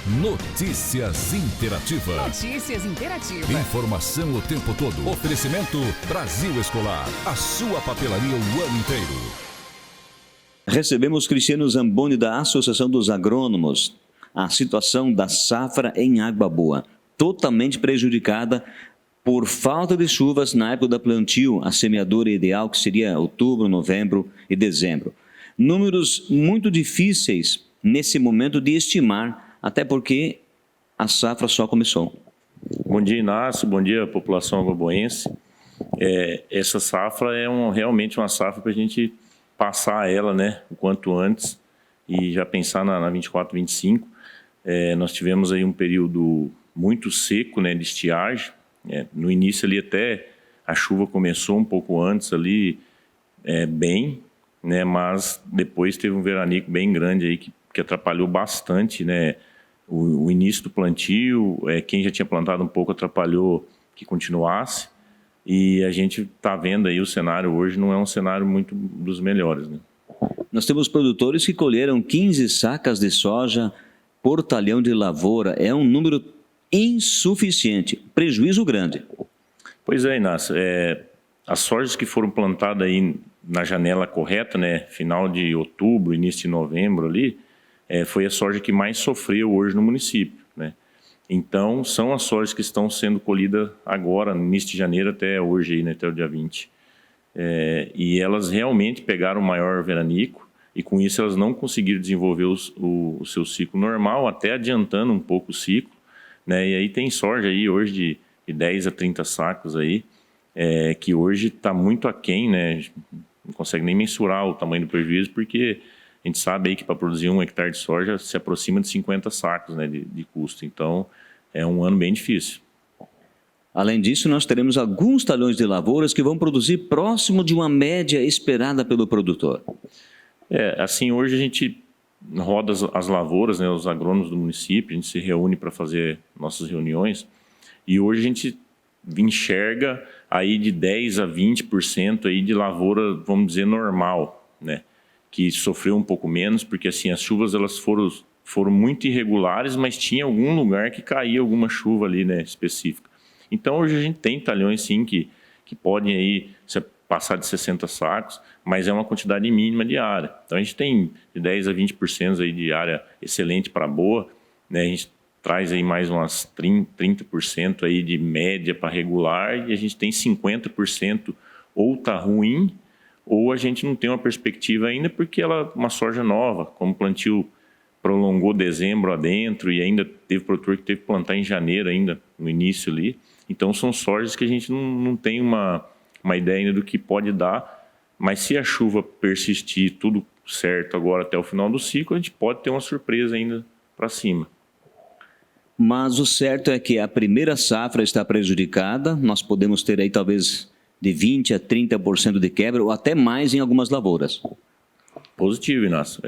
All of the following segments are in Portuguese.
Notícias Interativa. Notícias Interativa. Informação o tempo todo. Oferecimento Brasil Escolar. A sua papelaria o ano inteiro. Recebemos Cristiano Zamboni da Associação dos Agrônomos. A situação da safra em Água Boa, totalmente prejudicada por falta de chuvas na época da plantio, a semeadura ideal que seria outubro, novembro e dezembro. Números muito difíceis nesse momento de estimar, até porque a safra só começou. Bom dia, Inácio. Bom dia, população aguaboense. Essa safra é realmente uma safra para a gente passar ela, né, o quanto antes e já pensar na 24, 25. Nós tivemos aí um período muito seco, né, de estiagem. No início ali até a chuva começou um pouco antes ali, bem, né, mas depois teve um veranico bem grande aí que atrapalhou bastante, né, o início do plantio. Quem já tinha plantado um pouco atrapalhou que continuasse, e a gente está vendo aí o cenário hoje não é um cenário muito dos melhores, né? Nós temos produtores que colheram 15 sacas de soja por talhão de lavoura. É um número insuficiente, prejuízo grande. Pois é, Inácio. As sojas que foram plantadas aí na janela correta, né, final de outubro, início de novembro ali, foi a soja que mais sofreu hoje no município, né? Então, são as sojas que estão sendo colhidas agora, no início de janeiro até hoje, aí, né, até o dia 20. E elas realmente pegaram o maior veranico, e com isso elas não conseguiram desenvolver o seu ciclo normal, até adiantando um pouco o ciclo, né? E aí tem soja aí hoje de 10 a 30 sacos aí, que hoje está muito aquém, né? Não consegue nem mensurar o tamanho do prejuízo, porque a gente sabe aí que para produzir 1 hectare de soja se aproxima de 50 sacos, né, de custo. Então, é um ano bem difícil. Além disso, nós teremos alguns talhões de lavouras que vão produzir próximo de uma média esperada pelo produtor. Assim, hoje a gente roda as lavouras, né, os agrônomos do município, a gente se reúne para fazer nossas reuniões, e hoje a gente enxerga aí de 10 a 20% aí de lavoura, vamos dizer, normal, né, que sofreu um pouco menos, porque assim, as chuvas elas foram muito irregulares, mas tinha algum lugar que caía alguma chuva ali, né, específica. Então hoje a gente tem talhões sim que podem aí passar de 60 sacos, mas é uma quantidade mínima de área. Então a gente tem de 10 a 20% aí de área excelente para boa, né? A gente traz aí mais umas 30% aí de média para regular, e a gente tem 50% ou tá ruim, ou a gente não tem uma perspectiva ainda porque ela é uma soja nova, como o plantio prolongou dezembro adentro e ainda teve produtor que teve que plantar em janeiro ainda, no início ali. Então são sojas que a gente não tem uma ideia ainda do que pode dar, mas se a chuva persistir tudo certo agora até o final do ciclo, a gente pode ter uma surpresa ainda para cima. Mas o certo é que a primeira safra está prejudicada, nós podemos ter aí talvez de 20% a 30% de quebra, ou até mais em algumas lavouras. Positivo, Inácio.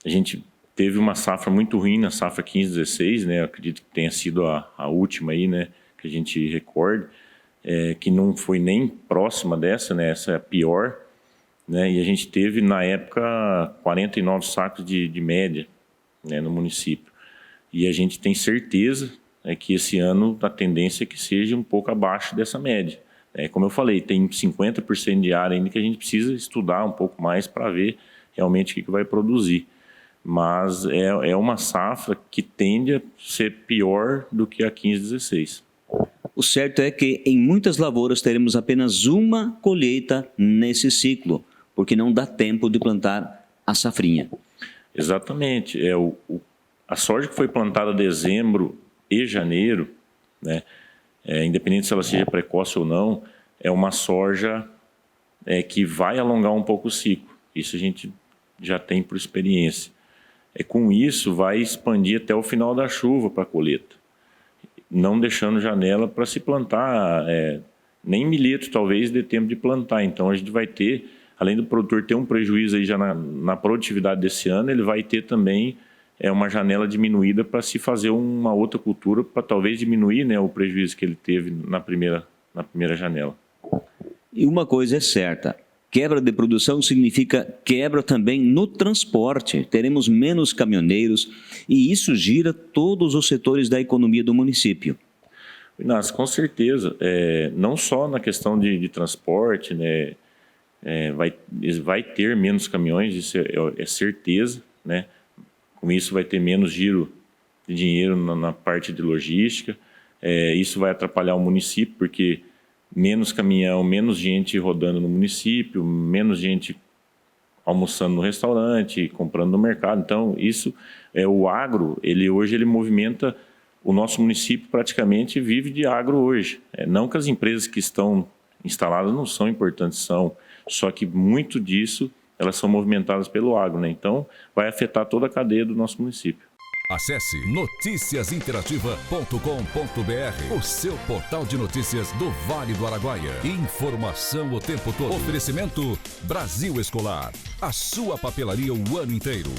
A gente teve uma safra muito ruim na safra 15-16, né? Eu acredito que tenha sido a última aí, né, que a gente recorde, que não foi nem próxima dessa, né? Essa é a pior, né? E a gente teve, na época, 49 sacos de média, né, no município. E a gente tem certeza que esse ano a tendência é que seja um pouco abaixo dessa média. Como eu falei, tem 50% de área ainda que a gente precisa estudar um pouco mais para ver realmente o que vai produzir. Mas é uma safra que tende a ser pior do que a 15-16. O certo é que em muitas lavouras teremos apenas uma colheita nesse ciclo, porque não dá tempo de plantar a safrinha. Exatamente. A soja que foi plantada em dezembro e janeiro, né, independente se ela seja precoce ou não, é uma soja que vai alongar um pouco o ciclo. Isso a gente já tem por experiência. Com isso, vai expandir até o final da chuva para a colheita, não deixando janela para se plantar, nem milheto talvez dê tempo de plantar. Então a gente vai ter, além do produtor ter um prejuízo aí já na produtividade desse ano, ele vai ter também uma janela diminuída para se fazer uma outra cultura, para talvez diminuir, né, o prejuízo que ele teve na primeira janela. E uma coisa é certa, Quebra de produção significa quebra também no transporte. Teremos menos caminhoneiros e isso gira todos os setores da economia do município. Inácio, com certeza. Não só na questão de transporte, né? Vai ter menos caminhões, isso é certeza, né? Com isso vai ter menos giro de dinheiro na parte de logística. Isso vai atrapalhar o município, porque menos caminhão, menos gente rodando no município, menos gente almoçando no restaurante, comprando no mercado. Então, isso o agro, hoje ele movimenta o nosso município, praticamente vive de agro hoje. Não que as empresas que estão instaladas não são importantes, são, só que muito disso elas são movimentadas pelo agro, né? Então, vai afetar toda a cadeia do nosso município. Acesse noticiasinterativa.com.br, o seu portal de notícias do Vale do Araguaia. Informação o tempo todo. Oferecimento Brasil Escolar, a sua papelaria o ano inteiro.